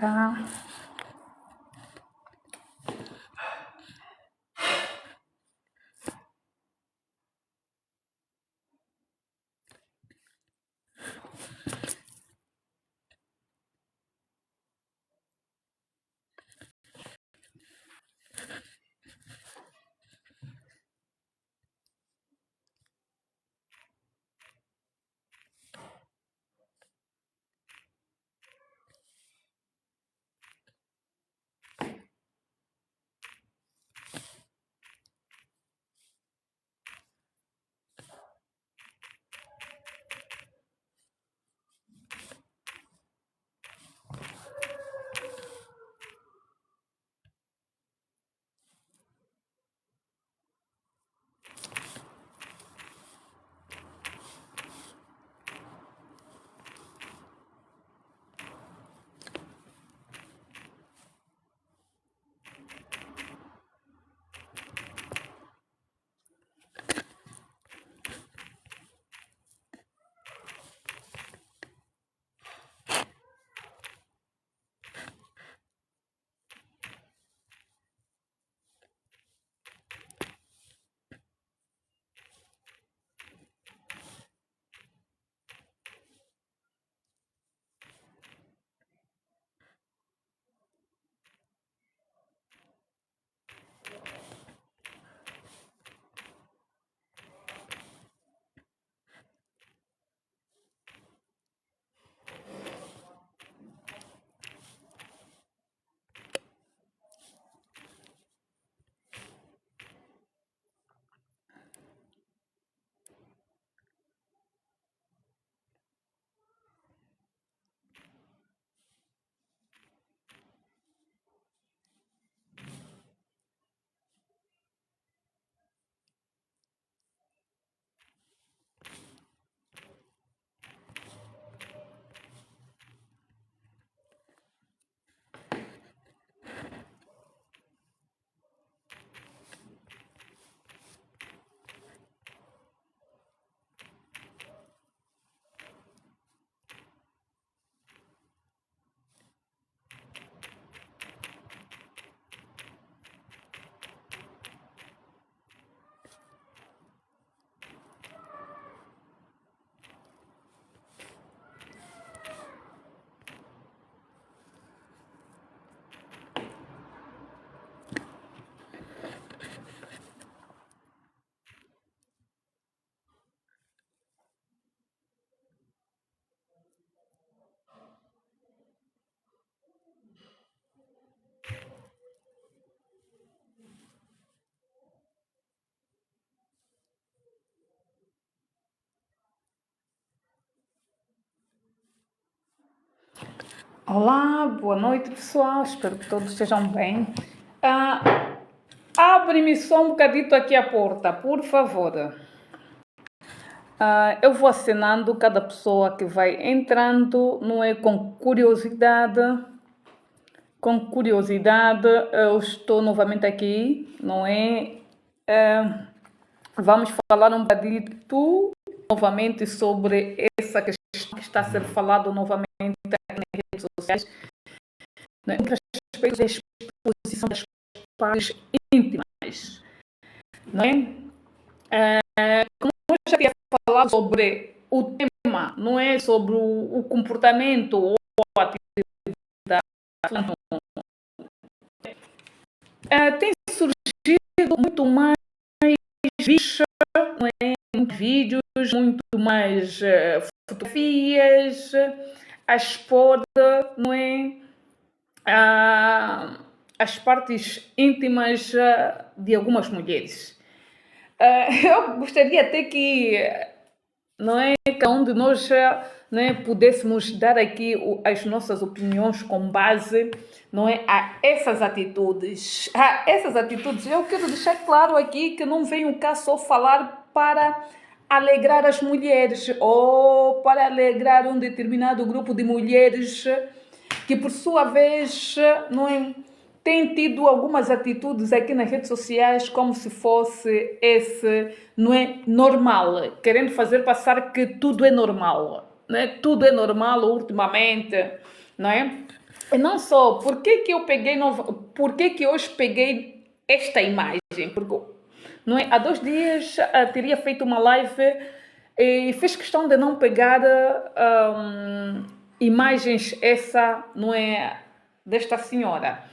Tá. Olá, boa noite pessoal, espero que todos estejam bem. Abre-me só um bocadito aqui a porta, por favor. Eu vou acenando cada pessoa que vai entrando, não é? Com curiosidade. Eu estou novamente aqui, não é? Vamos falar um bocadito novamente sobre essa questão que está a ser falado novamente nas redes sociais, né? Entre aspectos da exposição das partes íntimas, não é? Como eu já tinha falado sobre o tema, não é sobre o comportamento ou a atividade, tem surgido muito mais vídeos, não é? Muitos vídeos, muito mais fotografias a expor, não é? As partes íntimas de algumas mulheres. Eu gostaria até que, não é, cada um de nós, não é, pudéssemos dar aqui as nossas opiniões com base, não é, a essas atitudes. Eu quero deixar claro aqui que não venho cá só falar para alegrar as mulheres ou para alegrar um determinado grupo de mulheres que, por sua vez, não é, tem tido algumas atitudes aqui nas redes sociais como se fosse esse, não é, normal, querendo fazer passar que tudo é normal, não é? Tudo é normal ultimamente, não é? E não só, por que que hoje peguei esta imagem? Porque, não é, há 2 dias teria feito uma live e fiz questão de não pegar imagens não é, desta senhora.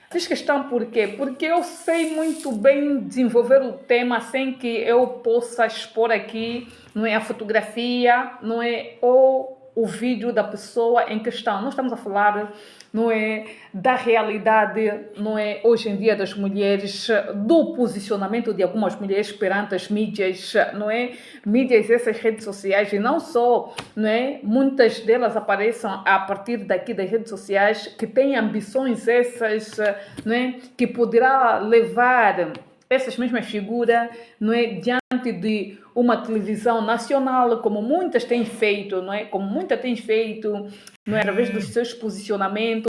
Fiz questão por quê? Porque eu sei muito bem desenvolver o tema sem que eu possa expor aqui, não é, a fotografia, não é, ou o vídeo da pessoa em questão. Nós estamos a falar, não é, da realidade, não é, hoje em dia das mulheres, do posicionamento de algumas mulheres perante as mídias, não é, mídias, essas redes sociais, e não só, não é, muitas delas aparecem a partir daqui das redes sociais, que têm ambições essas, não é, que poderá levar essas mesmas figuras, não é, diante de uma televisão nacional, como muitas têm feito, não é, como muitas têm feito, não é, através dos seus posicionamentos,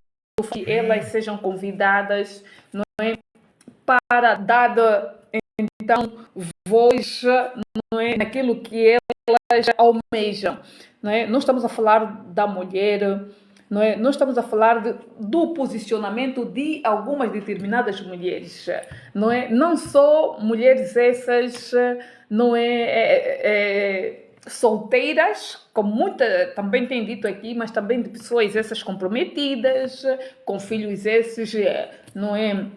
que elas sejam convidadas, não é, para dar então voz, não é, naquilo que elas almejam, não é? Nós estamos a falar da mulher, não é? Nós estamos a falar do posicionamento de algumas determinadas mulheres, não é? Não só mulheres essas, não solteiras, como muita também tem dito aqui, mas também de pessoas essas comprometidas, com filhos esses, não é?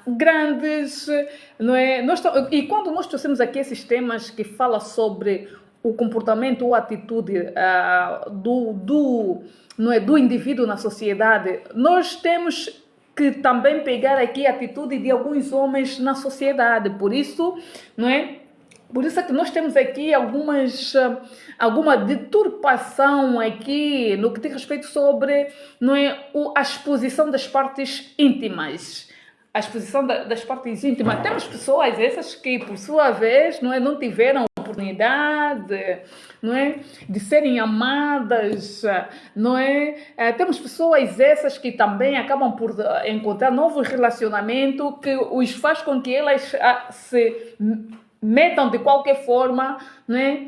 Grandes, não é? E quando nós trouxemos aqui esses temas que falam sobre o comportamento ou a atitude não é, do indivíduo na sociedade, nós temos que também pegar aqui a atitude de alguns homens na sociedade. Por isso, não é? Por isso é que nós temos aqui alguma deturpação aqui no que diz respeito sobre, não é, a exposição das partes íntimas. A exposição das partes íntimas. Temos pessoas essas que, por sua vez, não tiveram oportunidade, não é, de serem amadas, não é? Temos pessoas essas que também acabam por encontrar novos relacionamentos que os faz com que elas se metam de qualquer forma, né,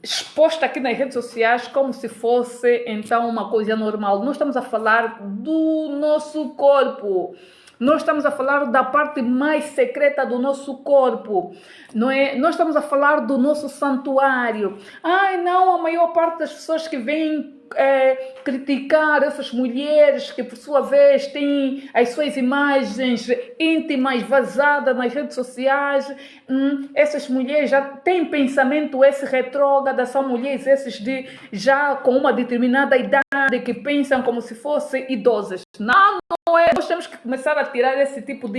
exposta aqui nas redes sociais como se fosse então uma coisa normal. Nós estamos a falar do nosso corpo. Nós estamos a falar da parte mais secreta do nosso corpo, não é? Nós estamos a falar do nosso santuário. Ai, não, a maior parte das pessoas que vêm criticar essas mulheres que, por sua vez, têm as suas imagens íntimas vazadas nas redes sociais, essas mulheres já têm pensamento esse retrógrado, são mulheres esses já com uma determinada idade que pensam como se fossem idosas. Não é. Nós temos que começar a tirar esse tipo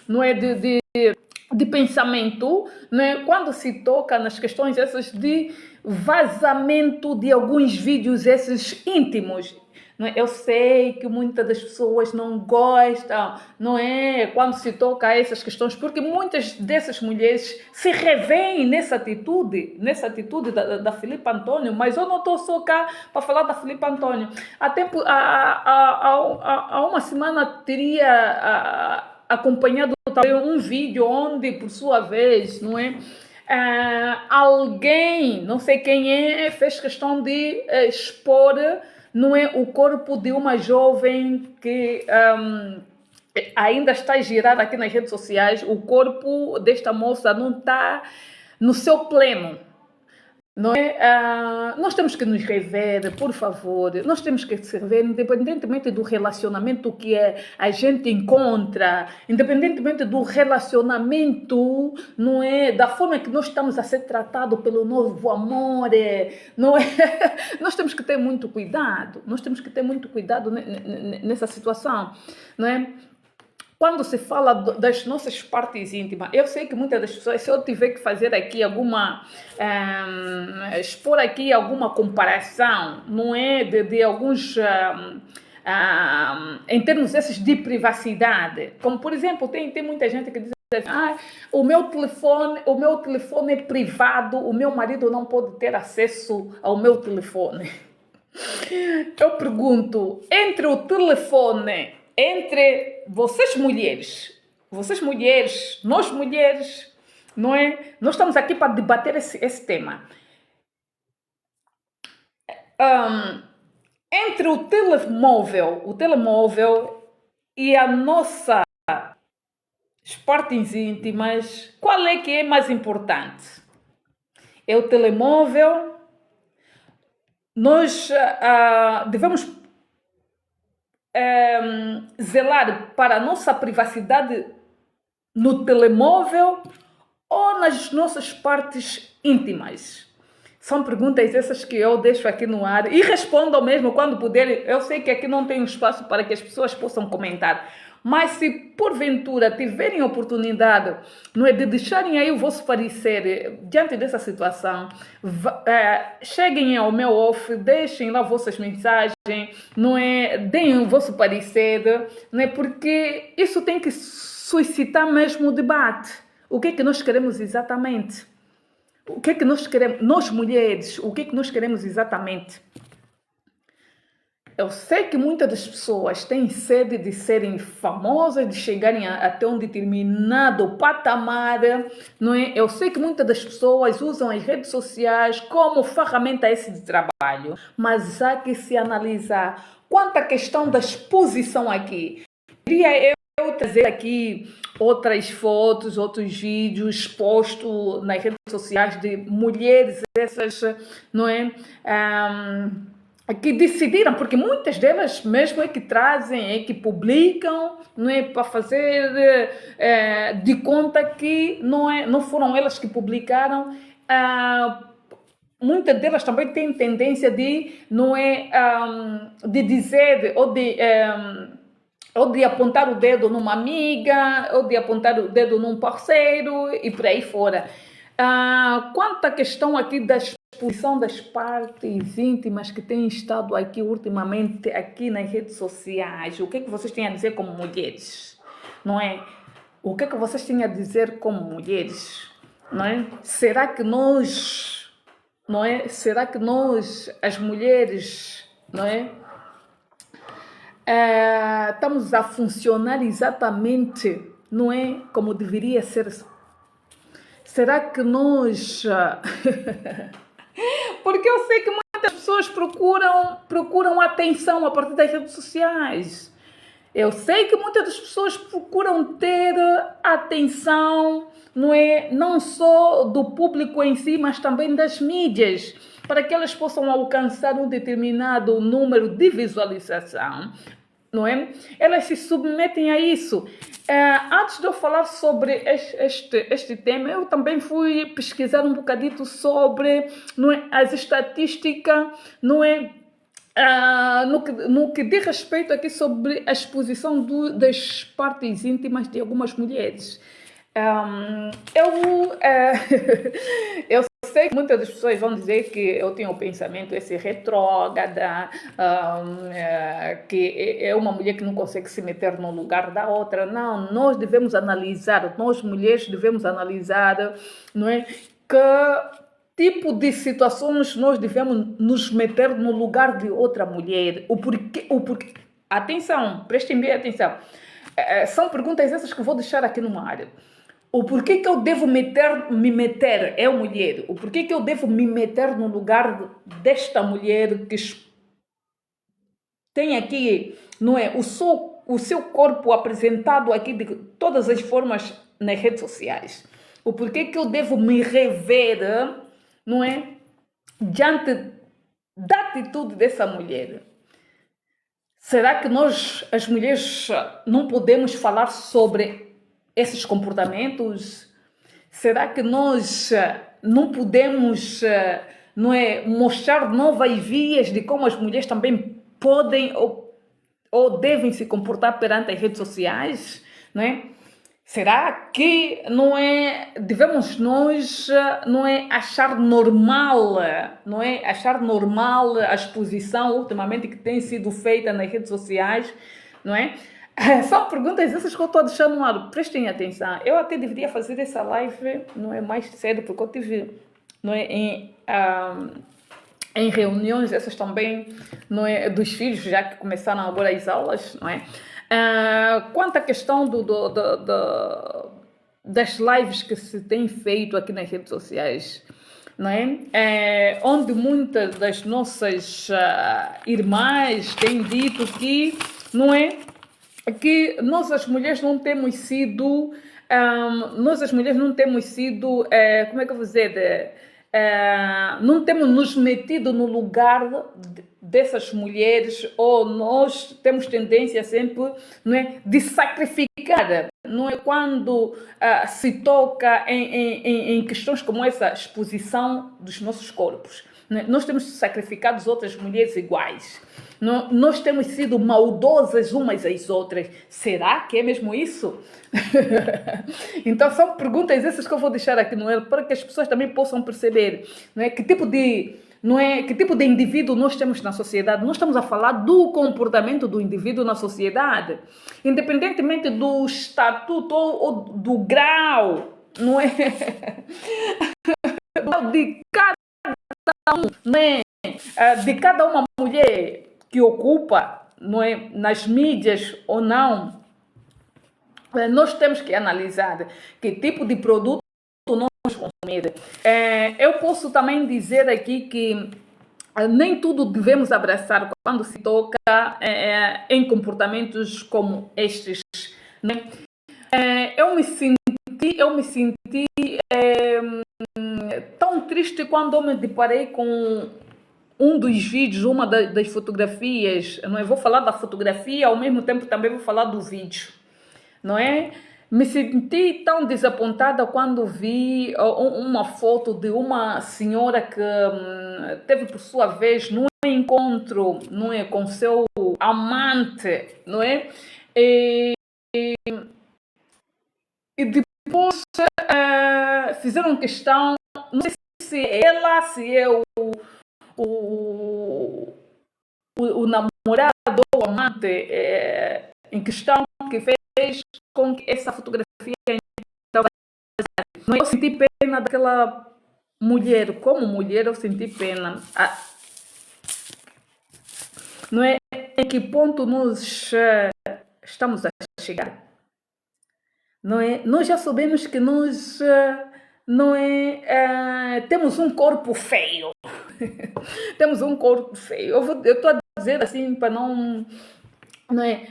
não é, de pensamento, né, quando se toca nas questões essas de vazamento de alguns vídeos esses íntimos. Não é? Eu sei que muitas das pessoas não gostam, não é? Quando se toca a essas questões, porque muitas dessas mulheres se revêem nessa atitude da Filipe Antônio, mas eu não estou só cá para falar da Filipe Antônio. Há uma semana teria acompanhado também um vídeo onde, por sua vez, não é? Alguém, não sei quem é, fez questão de expor, não é, o corpo de uma jovem que ainda está a girar aqui nas redes sociais. O corpo desta moça não está no seu pleno. Não é? Nós temos que nos rever, por favor. Nós temos que se rever, independentemente do relacionamento que a gente encontra, independentemente do relacionamento, não é? Da forma que nós estamos a ser tratados pelo novo amor, não é? Nós temos que ter muito cuidado. Nós temos que ter muito cuidado nessa situação, não é? Quando se fala das nossas partes íntimas, eu sei que muitas das pessoas, se eu tiver que fazer aqui expor aqui alguma comparação, não é, de alguns, em termos esses de privacidade, como por exemplo, tem muita gente que diz assim, o meu telefone é privado, o meu marido não pode ter acesso ao meu telefone. Eu pergunto, entre o telefone, entre vocês mulheres, nós mulheres, não é? Nós estamos aqui para debater esse tema. entre o telemóvel e a nossa partes íntimas, qual é que é mais importante? É o telemóvel. Nós devemos zelar para a nossa privacidade no telemóvel ou nas nossas partes íntimas? São perguntas essas que eu deixo aqui no ar e respondo mesmo quando puder. Eu sei que aqui não tem espaço para que as pessoas possam comentar, mas se porventura tiverem oportunidade, não é, de deixarem aí o vosso parecer diante dessa situação, cheguem ao meu off, deixem lá vossas mensagens, não é, deem o vosso parecer, não é, porque isso tem que suscitar mesmo o debate. O que é que nós queremos exatamente? O que é que nós queremos, nós mulheres, o que é que nós queremos exatamente? Eu sei que muitas das pessoas têm sede de serem famosas, de chegarem até um determinado patamar, não é? Eu sei que muitas das pessoas usam as redes sociais como ferramenta esse de trabalho, mas há que se analisar quanto à questão da exposição aqui. Queria eu trazer aqui outras fotos, outros vídeos expostos nas redes sociais de mulheres essas, não é? Que decidiram, porque muitas delas mesmo é que trazem, é que publicam, não é, para fazer de conta que não foram elas que publicaram. Muitas delas também têm tendência de, não é, de dizer ou de apontar o dedo numa amiga, ou de apontar o dedo num parceiro e por aí fora. Quanto à questão aqui da exposição das partes íntimas que têm estado aqui ultimamente aqui nas redes sociais, o que é que vocês têm a dizer como mulheres? Não é? O que é que vocês têm a dizer como mulheres? Não é? Será que nós, não é? Será que nós, as mulheres, não é? Estamos a funcionar exatamente, não é, como deveria ser? Será que nós... Porque eu sei que muitas pessoas procuram atenção a partir das redes sociais. Eu sei que muitas das pessoas procuram ter atenção, não é, não só do público em si, mas também das mídias, para que elas possam alcançar um determinado número de visualização, não é? Elas se submetem a isso. Antes de eu falar sobre este tema, eu também fui pesquisar um bocadito sobre, não é, as estatísticas, não é, no que diz respeito aqui sobre a exposição das partes íntimas de algumas mulheres. Eu sei que muitas das pessoas vão dizer que eu tenho o pensamento esse retrógrada, que é uma mulher que não consegue se meter no lugar da outra. Não, nós devemos analisar, nós mulheres devemos analisar, não é, que tipo de situações nós devemos nos meter no lugar de outra mulher. O porquê. Atenção, prestem bem atenção. São perguntas essas que eu vou deixar aqui numa área. O porquê que eu devo me meter, eu mulher, o porquê que eu devo me meter no lugar desta mulher que tem aqui, não é, o seu corpo apresentado aqui de todas as formas nas redes sociais. O porquê que eu devo me rever, não é, diante da atitude dessa mulher. Será que nós, as mulheres, não podemos falar sobre esses comportamentos? Será que nós não podemos, não é, mostrar novas vias de como as mulheres também podem ou devem se comportar perante as redes sociais, não é? Será que não é, devemos nós, não é, achar normal, não é, achar normal a exposição ultimamente que tem sido feita nas redes sociais, não é? São perguntas essas que eu estou deixando no ar, prestem atenção. Eu até deveria fazer essa live, não é, mais cedo, porque eu tive, não é, em reuniões essas também, não é, dos filhos, já que começaram agora as aulas, não é? Quanto à questão das lives que se tem feito aqui nas redes sociais, não é? Onde muitas das nossas irmãs têm dito que, não é? Que nós as mulheres não temos sido, nós as mulheres não temos sido, como é que eu vou dizer, não temos nos metido no lugar dessas mulheres, ou nós temos tendência sempre, não é, de sacrificar, não é, quando se toca em questões como essa exposição dos nossos corpos. Não é? Nós temos sacrificado as outras mulheres iguais. Nós temos sido maldosas umas às outras. Será que é mesmo isso? Então são perguntas essas que eu vou deixar aqui, não é? Para que as pessoas também possam perceber, não é? Que tipo de indivíduo nós temos na sociedade. Nós estamos a falar do comportamento do indivíduo na sociedade, independentemente do estatuto ou do grau, não é? De cada um, não é? De cada uma mulher que ocupa, não é, nas mídias ou não, nós temos que analisar que tipo de produto nós consumir. Eu posso também dizer aqui que nem tudo devemos abraçar quando se toca em comportamentos como estes, né? Eu me senti tão triste quando eu me deparei com um dos vídeos, uma das fotografias, não é? Vou falar da fotografia, ao mesmo tempo também vou falar do vídeo, não é? Me senti tão desapontada quando vi uma foto de uma senhora que teve, por sua vez, num encontro, não é, com seu amante, não é? E depois fizeram questão, não sei se ela, se é o namorado ou o amante em questão que fez com que essa fotografia eu senti pena daquela mulher. Como mulher eu senti pena. Não é? Em que ponto nós estamos a chegar? Não é? Nós já sabemos que nós não é, temos um corpo feio. Temos um corpo feio. Eu estou a dizer assim para não é?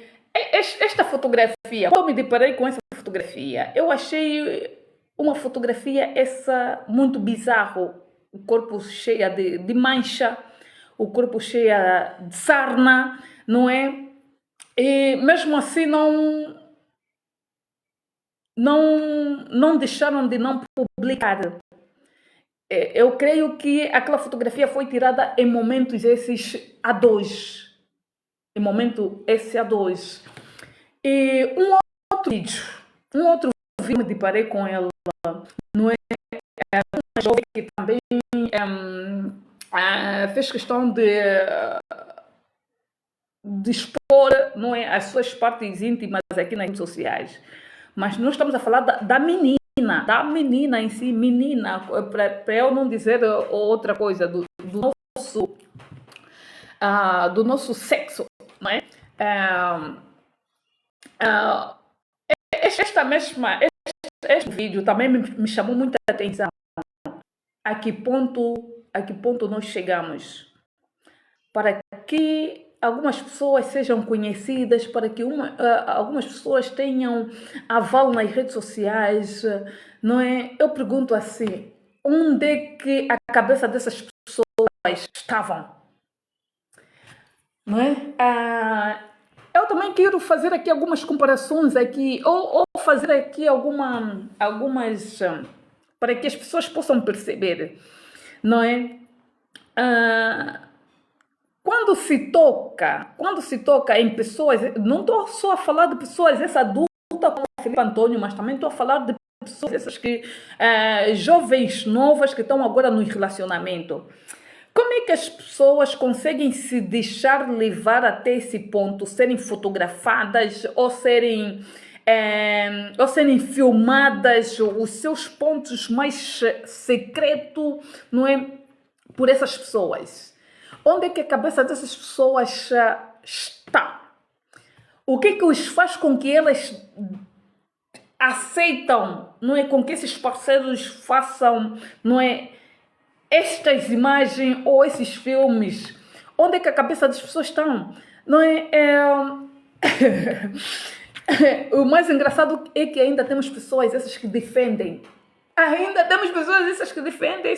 Esta fotografia, quando eu me deparei com essa fotografia, eu achei uma fotografia essa muito bizarro. O corpo cheio de mancha, o corpo cheio de sarna, não é? E mesmo assim não deixaram de não publicar. Eu creio que aquela fotografia foi tirada em momentos esses a dois. Em momento esse a dois. E um outro vídeo, me deparei com ela, não é? Uma jovem que também fez questão de expor, não é, as suas partes íntimas aqui nas redes sociais. Mas nós estamos a falar da menina em si, menina, para eu não dizer outra coisa, do nosso sexo, não é? Este vídeo também me chamou muita atenção. A que ponto nós chegamos? Para que algumas pessoas sejam conhecidas, para que algumas pessoas tenham aval nas redes sociais, não é? Eu pergunto assim, onde é que a cabeça dessas pessoas estavam? Não é? Eu também quero fazer aqui algumas comparações aqui, ou fazer aqui algumas para que as pessoas possam perceber, não é? Quando se toca em pessoas, não estou só a falar de pessoas essa adulta como Felipe Antônio, mas também estou a falar de pessoas essas que jovens novas que estão agora no relacionamento. Como é que as pessoas conseguem se deixar levar até esse ponto, serem fotografadas ou serem filmadas, os seus pontos mais secretos, não é, por essas pessoas? Onde é que a cabeça dessas pessoas está? O que é que os faz com que elas aceitam, não é, com que esses parceiros façam, não é, estas imagens ou esses filmes, onde é que a cabeça das pessoas estão? Não é? O mais engraçado é que ainda temos pessoas essas que defendem. Ainda temos pessoas essas que defendem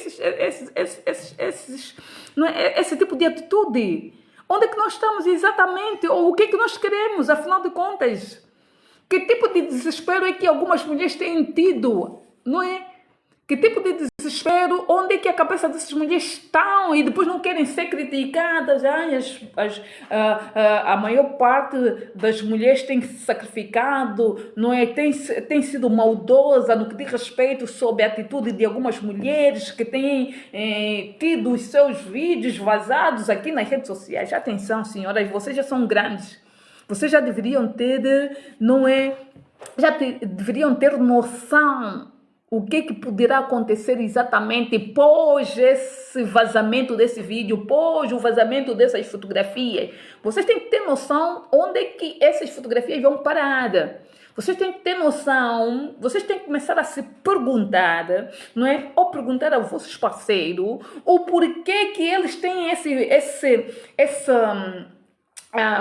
não é? Esse tipo de atitude. Onde é que nós estamos exatamente? Ou o que é que nós queremos, afinal de contas? Que tipo de desespero é que algumas mulheres têm tido? Não é? Que tipo de desespero? Onde é que a cabeça dessas mulheres estão? E depois não querem ser criticadas. Ai, a maior parte das mulheres tem se sacrificado, não é? Tem sido maldosa no que diz respeito sobre a atitude de algumas mulheres que têm tido os seus vídeos vazados aqui nas redes sociais. Atenção, senhoras, vocês já são grandes. Vocês já deveriam ter, não é? Deveriam ter noção o que poderá acontecer exatamente pós esse vazamento desse vídeo, pós o vazamento dessas fotografias. Vocês têm que ter noção onde é que essas fotografias vão parar. Vocês têm que ter noção, vocês têm que começar a se perguntar, não é? Ou perguntar aos vossos parceiros o porquê que eles têm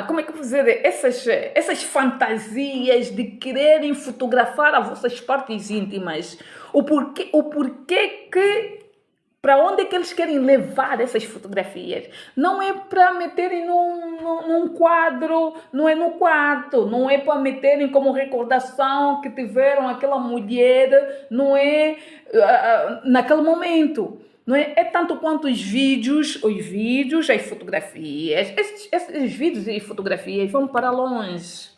como é que eu vou dizer, essas fantasias de quererem fotografar as vossas partes íntimas, o porquê que, para onde é que eles querem levar essas fotografias? Não é para meterem num quadro, não é no quarto, não é para meterem como recordação que tiveram aquela mulher, não é naquele momento. Não é? É tanto quanto os vídeos, as fotografias. Esses vídeos e fotografias vão para longe.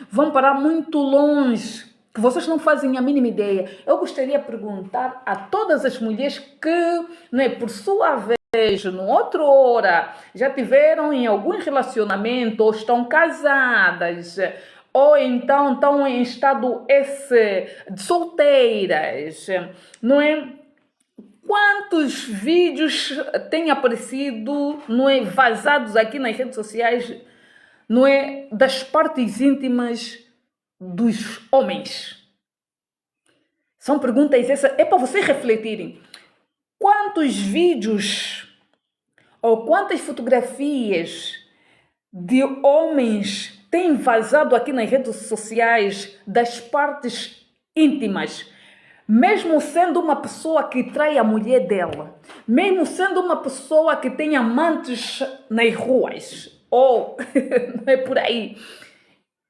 Vão para muito longe. Que vocês não fazem a mínima ideia. Eu gostaria de perguntar a todas as mulheres que, não é, por sua vez, numa outra hora, já tiveram em algum relacionamento ou estão casadas, ou então estão em estado de solteiras, não é? Quantos vídeos têm aparecido, não é, vazados aqui nas redes sociais, não é, das partes íntimas dos homens? São perguntas essas, é para vocês refletirem. Quantos vídeos ou quantas fotografias de homens têm vazado aqui nas redes sociais das partes íntimas? Mesmo sendo uma pessoa que trai a mulher dela, mesmo sendo uma pessoa que tem amantes nas ruas, ou não é por aí.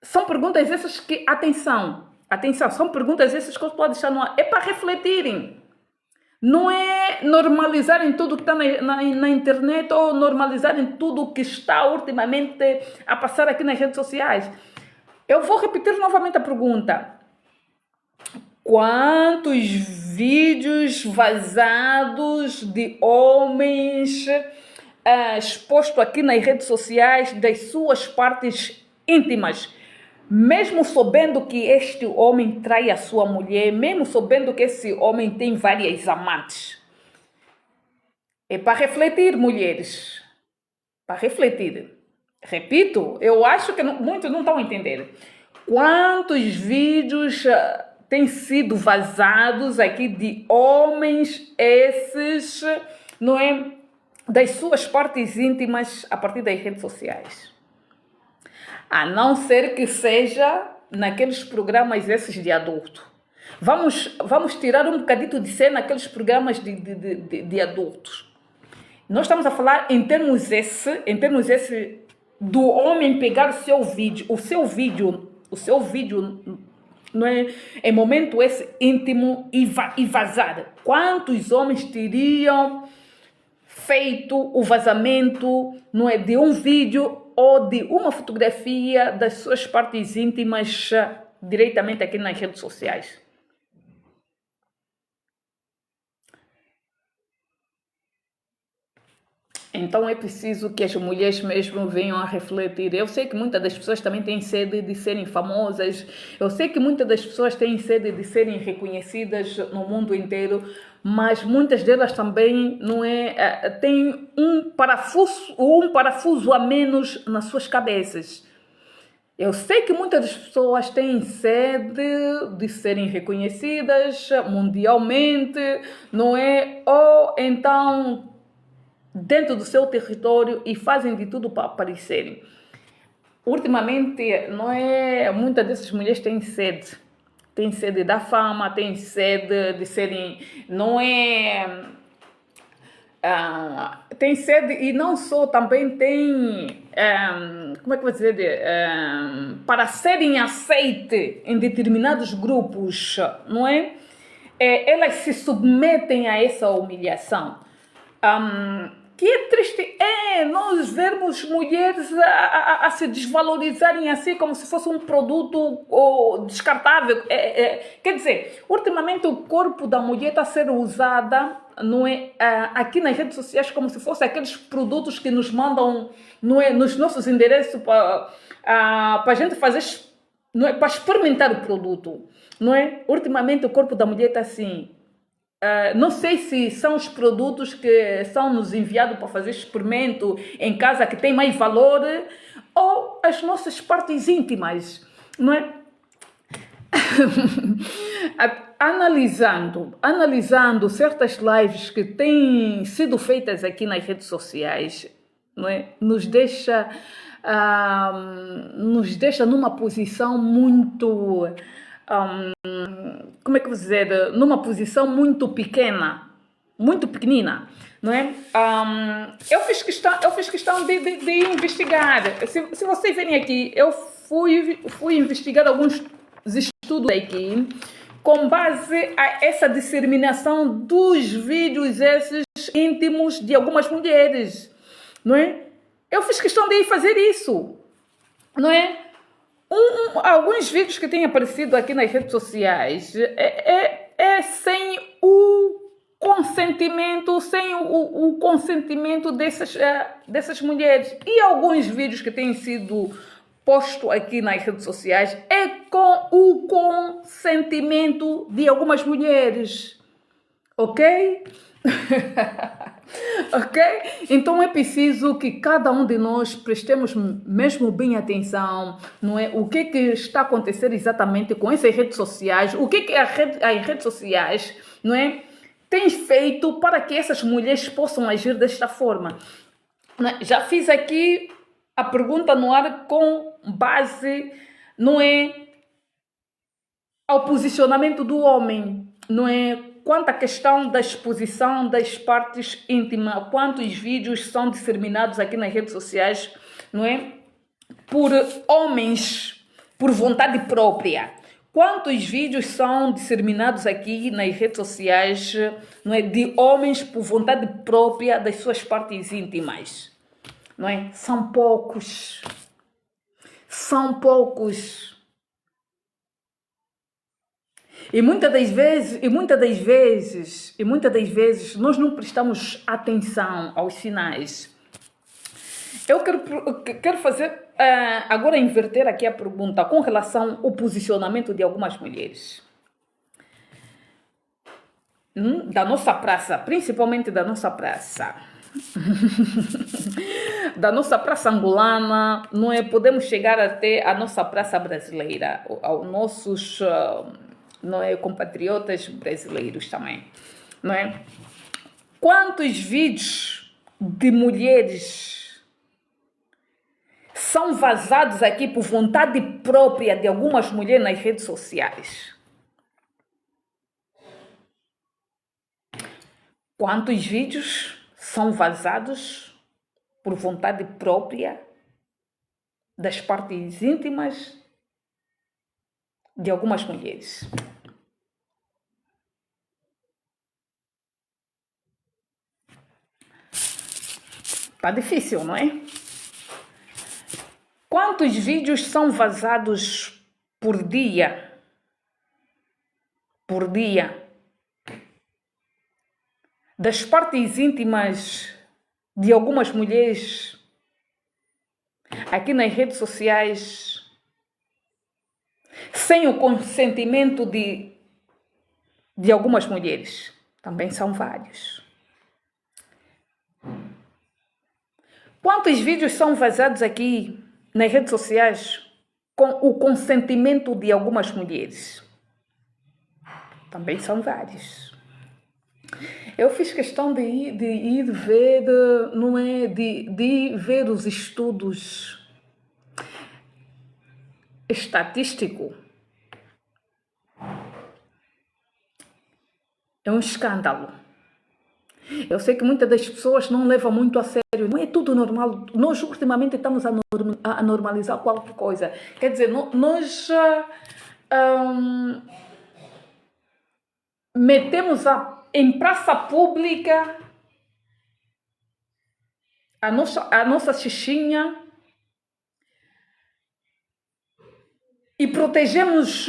São perguntas essas que, atenção, são perguntas essas que eu posso deixar no ar. É para refletirem. Não é normalizarem tudo que está na internet ou normalizarem tudo o que está ultimamente a passar aqui nas redes sociais. Eu vou repetir novamente a pergunta. Quantos vídeos vazados de homens expostos aqui nas redes sociais das suas partes íntimas, mesmo sabendo que este homem trai a sua mulher, mesmo sabendo que esse homem tem várias amantes? É para refletir, mulheres, para refletir. Repito, eu acho que muitos não estão a entender. Quantos vídeos têm sido vazados aqui de homens esses, não é, das suas partes íntimas a partir das redes sociais? A não ser que seja naqueles programas esses de adulto. Vamos tirar um bocadito de ser naqueles programas de adultos. Nós estamos a falar em termos esse do homem pegar o seu vídeo, não é, em momento esse íntimo e vazar. Quantos homens teriam feito o vazamento, não é, de um vídeo ou de uma fotografia das suas partes íntimas diretamente aqui nas redes sociais? Então é preciso que as mulheres mesmo venham a refletir. Eu sei que muitas das pessoas também têm sede de serem famosas. Eu sei que muitas das pessoas têm sede de serem reconhecidas no mundo inteiro. Mas muitas delas também não é, têm um parafuso a menos nas suas cabeças. Eu sei que muitas das pessoas têm sede de serem reconhecidas mundialmente, não é? Ou então dentro do seu território e fazem de tudo para aparecerem. Ultimamente, não é? Muitas dessas mulheres têm sede da fama, têm sede de serem, não é? Tem sede e não só, também tem, como é que eu vou dizer, para serem aceites em determinados grupos, não é? Elas se submetem a essa humilhação. Que é triste nós vermos mulheres a se desvalorizarem assim como se fosse um produto descartável. Quer dizer, ultimamente o corpo da mulher está a ser usada, não é, aqui nas redes sociais como se fosse aqueles produtos que nos mandam, não é, nos nossos endereços para a gente fazer, não é, para experimentar o produto, não é? Ultimamente o corpo da mulher está assim. Não sei se são os produtos que são nos enviados para fazer experimento em casa que tem mais valor ou as nossas partes íntimas, não é? Analisando certas lives que têm sido feitas aqui nas redes sociais, não é? Nos deixa numa posição muito, como é que eu vou dizer, numa posição muito pequena, muito pequenina, não é? Eu fiz questão de investigar. Se vocês verem aqui, eu fui investigar alguns estudos aqui com base a essa disseminação dos vídeos esses íntimos de algumas mulheres, não é? Eu fiz questão de fazer isso, não é? Alguns vídeos que têm aparecido aqui nas redes sociais sem o consentimento dessas mulheres. E alguns vídeos que têm sido postos aqui nas redes sociais é com o consentimento de algumas mulheres. Ok? Ok? Então é preciso que cada um de nós prestemos mesmo bem atenção, não é? O que está acontecendo exatamente com essas redes sociais, o que as redes sociais, não é, têm feito para que essas mulheres possam agir desta forma. Já fiz aqui a pergunta no ar com base, não é, ao posicionamento do homem, não é? Quanto à questão da exposição das partes íntimas, quantos vídeos são disseminados aqui nas redes sociais, não é? Por homens, por vontade própria. Quantos vídeos são disseminados aqui nas redes sociais, não é? De homens por vontade própria das suas partes íntimas, não é? São poucos. São poucos. E muitas das vezes nós não prestamos atenção aos sinais. Eu quero fazer, agora inverter aqui a pergunta com relação ao posicionamento de algumas mulheres. Da nossa praça, principalmente da nossa praça. Da nossa praça angolana, não é? Podemos chegar até a nossa praça brasileira, aos nossos... não é, compatriotas brasileiros também, não é? Quantos vídeos de mulheres são vazados aqui por vontade própria de algumas mulheres nas redes sociais? Quantos vídeos são vazados por vontade própria das partes íntimas de algumas mulheres? Tá difícil, não é? Quantos vídeos são vazados por dia? Por dia. Das partes íntimas de algumas mulheres aqui nas redes sociais, sem o consentimento de algumas mulheres. Também são vários. Quantos vídeos são vazados aqui nas redes sociais com o consentimento de algumas mulheres. Também são vários. Eu fiz questão de ir ver, não é, de ver os estudos estatísticos. É um escândalo. Eu sei que muitas das pessoas não levam muito a sério. Não é tudo normal. Nós ultimamente estamos a normalizar qualquer coisa. Quer dizer, nós metemos em praça pública a nossa xixinha e protegemos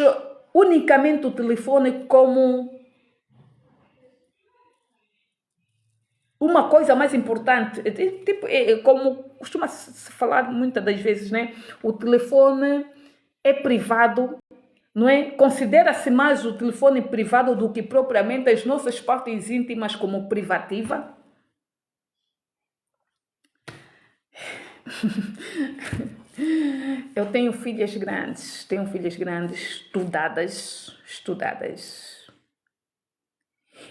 unicamente o telefone como uma coisa mais importante. Tipo, como costuma-se falar muitas das vezes, né? O telefone é privado, não é? Considera-se mais o telefone privado do que propriamente as nossas partes íntimas como privativa. Eu tenho filhas grandes, estudadas.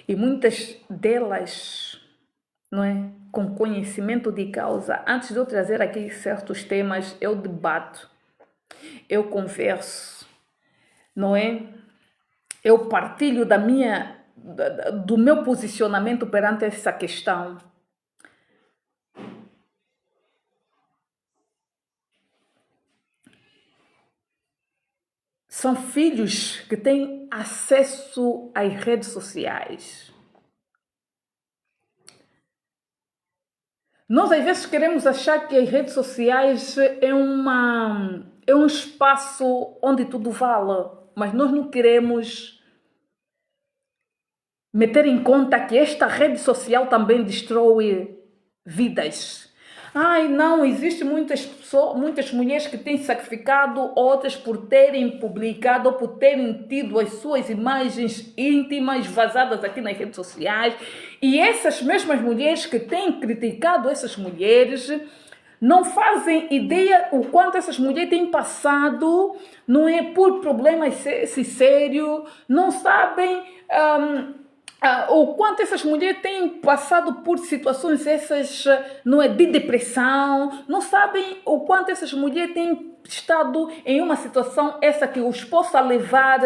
E muitas delas, não é, com conhecimento de causa. Antes de eu trazer aqui certos temas, eu debato, eu converso, não é? Eu partilho do meu posicionamento perante essa questão. São filhos que têm acesso às redes sociais. Nós às vezes queremos achar que as redes sociais é um espaço onde tudo vale, mas nós não queremos meter em conta que esta rede social também destrói vidas. Ai, não, existem muitas mulheres que têm sacrificado, outras por terem publicado ou por terem tido as suas imagens íntimas vazadas aqui nas redes sociais. E essas mesmas mulheres que têm criticado essas mulheres não fazem ideia o quanto essas mulheres têm passado, não é, por problemas sérios, não sabem o quanto essas mulheres têm passado por situações essas, não é, de depressão, não sabem o quanto essas mulheres têm estado em uma situação essa que os possa levar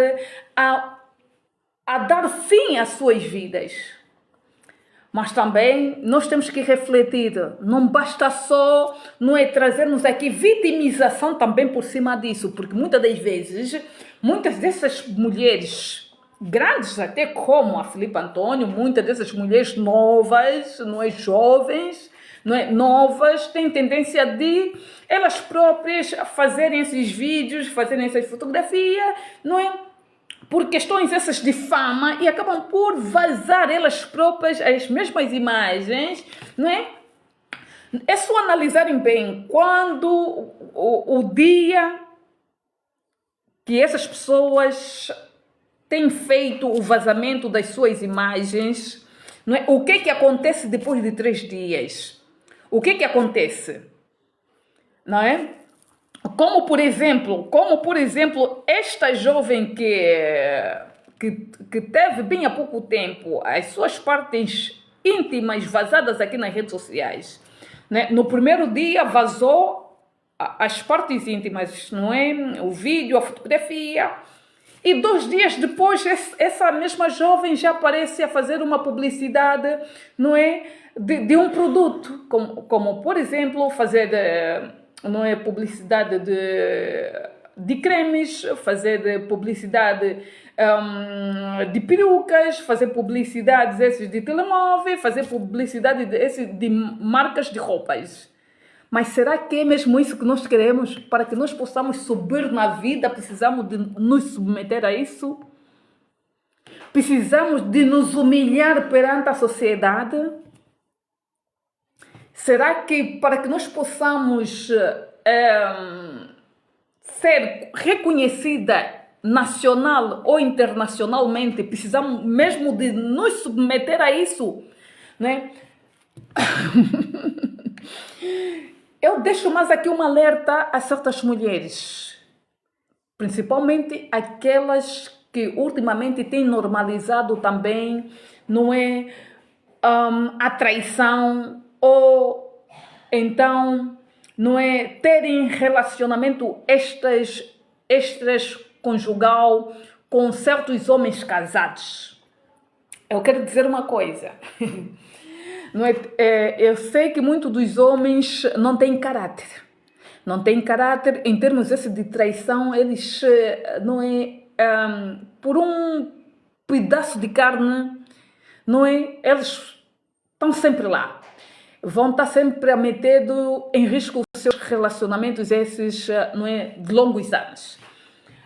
a dar fim às suas vidas. Mas também nós temos que refletir, não basta só, não é, trazermos aqui vitimização também por cima disso, porque muitas das vezes, muitas dessas mulheres grandes, até como a Filipe Antônio, muitas dessas mulheres novas, não é, jovens, não é, novas, têm tendência de elas próprias fazerem esses vídeos, fazerem essas fotografias, não é, por questões essas de fama, e acabam por vazar elas próprias as mesmas imagens, não é? É só analisarem bem quando o dia que essas pessoas têm feito o vazamento das suas imagens, não é? O que acontece depois de 3 dias? O que acontece? Não é? Como por exemplo, esta jovem que teve bem há pouco tempo as suas partes íntimas vazadas aqui nas redes sociais, né? No primeiro dia vazou as partes íntimas, não é? O vídeo, a fotografia. E 2 dias depois, essa mesma jovem já aparece a fazer uma publicidade, não é, de um produto, como por exemplo, fazer, não é, publicidade de cremes, fazer publicidade de perucas, fazer publicidades esses de telemóvel, fazer publicidade de marcas de roupas. Mas será que é mesmo isso que nós queremos? Para que nós possamos subir na vida, precisamos de nos submeter a isso? Precisamos de nos humilhar perante a sociedade? Será que para que nós possamos ser reconhecida nacional ou internacionalmente, precisamos mesmo de nos submeter a isso, né? Eu deixo mais aqui um alerta a certas mulheres. principalmente aquelas que ultimamente têm normalizado também, não é, a traição ou então, não é, terem relacionamento extraconjugal com certos homens casados. Eu quero dizer uma coisa, não é, eu sei que muitos dos homens não têm caráter. Não têm caráter em termos esse de traição, eles, não é, por um pedaço de carne, não é, eles estão sempre lá. Vão estar sempre a meter em risco os seus relacionamentos, esses, não é, de longos anos.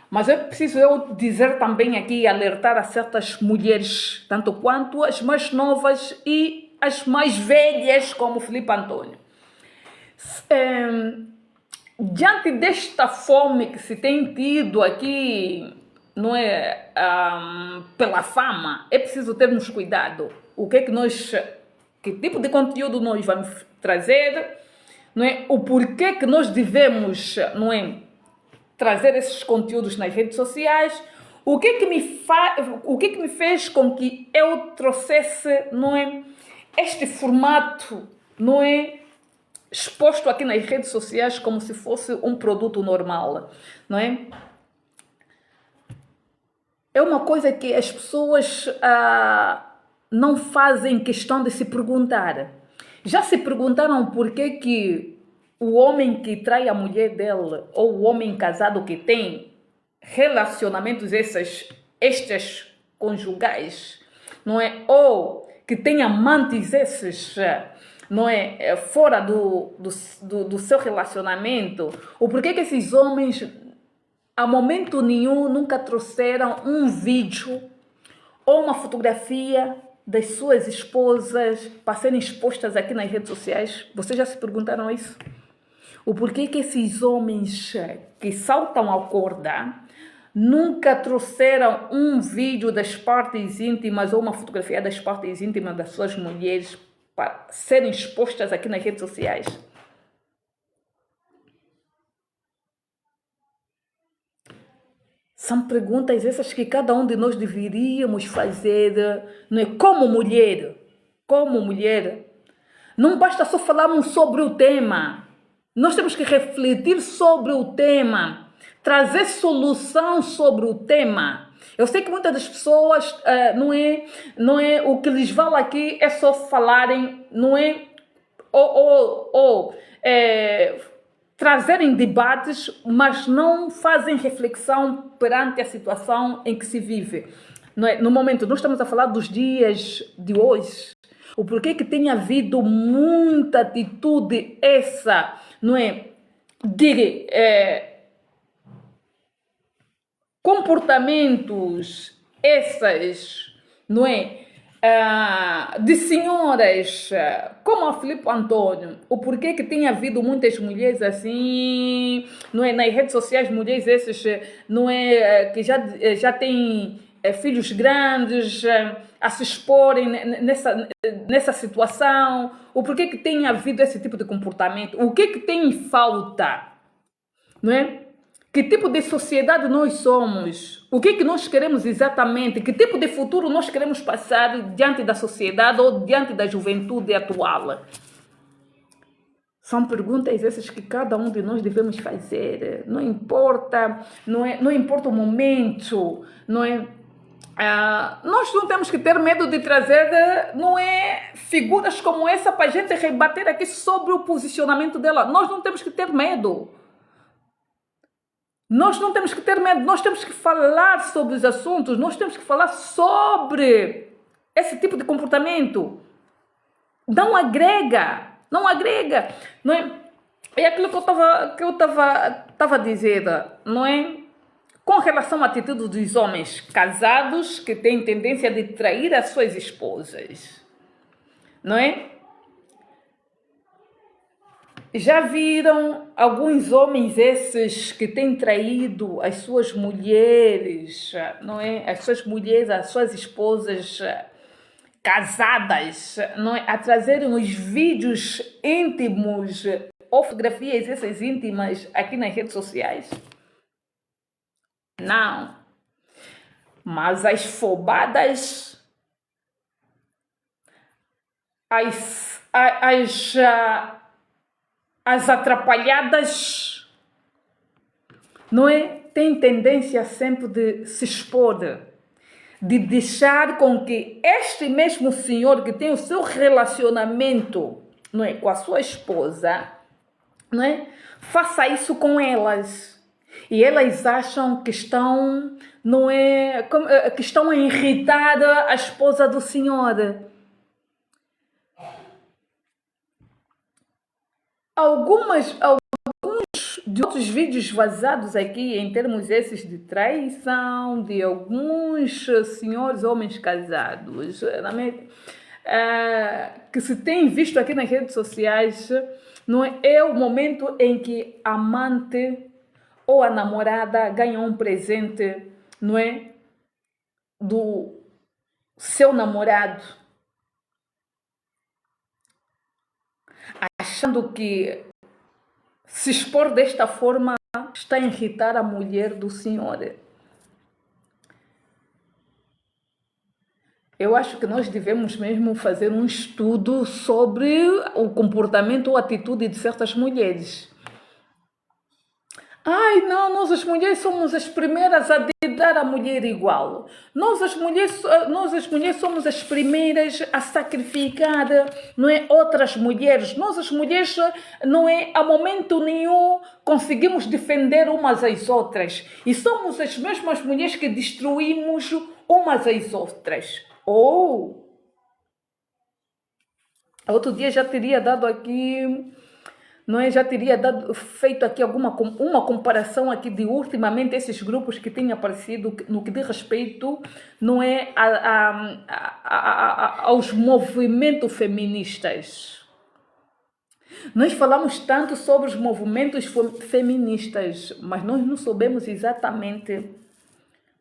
Mas é preciso eu dizer também aqui, alertar a certas mulheres, tanto quanto as mais novas e as mais velhas, como Filipe Antônio. Diante desta fome que se tem tido aqui, não é, pela fama, é preciso termos cuidado. O que é que que tipo de conteúdo nós vamos trazer, não é? O porquê que nós devemos, não é, trazer esses conteúdos nas redes sociais. O que é que me fez com que eu trouxesse, não é, este formato, não é, exposto aqui nas redes sociais como se fosse um produto normal, não é? É uma coisa que as pessoas não fazem questão de se perguntar. Já se perguntaram por que o homem que trai a mulher dele ou o homem casado que tem relacionamentos estes conjugais, não é? Ou que tem amantes esses, não é, fora do seu relacionamento, o porquê que esses homens, a momento nenhum, nunca trouxeram um vídeo ou uma fotografia das suas esposas para serem expostas aqui nas redes sociais? Vocês já se perguntaram isso? O porquê que esses homens que saltam à corda nunca trouxeram um vídeo das partes íntimas ou uma fotografia das partes íntimas das suas mulheres para serem expostas aqui nas redes sociais? São perguntas essas que cada um de nós deveríamos fazer, não é? Como mulher. Como mulher. Não basta só falarmos sobre o tema. Nós temos que refletir sobre o tema, trazer solução sobre o tema. Eu sei que muitas das pessoas, não é o que lhes vale aqui é só falarem, não é? Trazerem debates, mas não fazem reflexão perante a situação em que se vive. Não é? No momento, nós estamos a falar dos dias de hoje. O porquê que tem havido muita atitude essa, não é? De comportamentos essas, não é? De senhoras como a Filipe Antônio, o porquê que tem havido muitas mulheres assim, não é, nas redes sociais, mulheres essas, não é, que já têm filhos grandes a se exporem nessa situação, o porquê que tem havido esse tipo de comportamento, o que tem em falta, não é? Que tipo de sociedade nós somos? O que nós queremos exatamente? Que tipo de futuro nós queremos passar diante da sociedade ou diante da juventude atual? São perguntas essas que cada um de nós devemos fazer. Não importa, não importa o momento, não é? Nós não temos que ter medo de trazer, não é, figuras como essa para a gente rebater aqui sobre o posicionamento dela. Nós não temos que ter medo. Nós não temos que ter medo, nós temos que falar sobre os assuntos, nós temos que falar sobre esse tipo de comportamento. Não agrega, não agrega, não é? É aquilo que eu estava a dizer, não é? Com relação à atitude dos homens casados que têm tendência de trair as suas esposas, não é? Já viram alguns homens esses que têm traído as suas mulheres, não é? As suas mulheres, as suas esposas casadas, não é? A trazerem os vídeos íntimos ou fotografias essas íntimas aqui nas redes sociais? Não. Mas as fobadas, as atrapalhadas, não é? Tem tendência sempre de se expor, de deixar com que este mesmo senhor que tem o seu relacionamento, não é, com a sua esposa, não é, faça isso com elas. E elas acham que estão, não é, que estão a irritar a esposa do senhor. Alguns de outros vídeos vazados aqui, em termos esses de traição, de alguns senhores homens casados, que se tem visto aqui nas redes sociais, não é, é o momento em que a amante ou a namorada ganha um presente, não é, do seu namorado, achando que se expor desta forma está a irritar a mulher do senhor. Eu acho que nós devemos mesmo fazer um estudo sobre o comportamento ou atitude de certas mulheres. Ai, não, nós as mulheres somos as primeiras a dar a mulher igual. Nós as mulheres somos as primeiras a sacrificar, não é, outras mulheres. Nós as mulheres, não é, a momento nenhum conseguimos defender umas às outras. E somos as mesmas mulheres que destruímos umas às outras. Ou, outro dia já teria dado aqui, não é? Já teria feito aqui uma comparação aqui de ultimamente esses grupos que têm aparecido no que diz respeito, não é, aos movimentos feministas. Nós falamos tanto sobre os movimentos feministas, mas nós não soubemos exatamente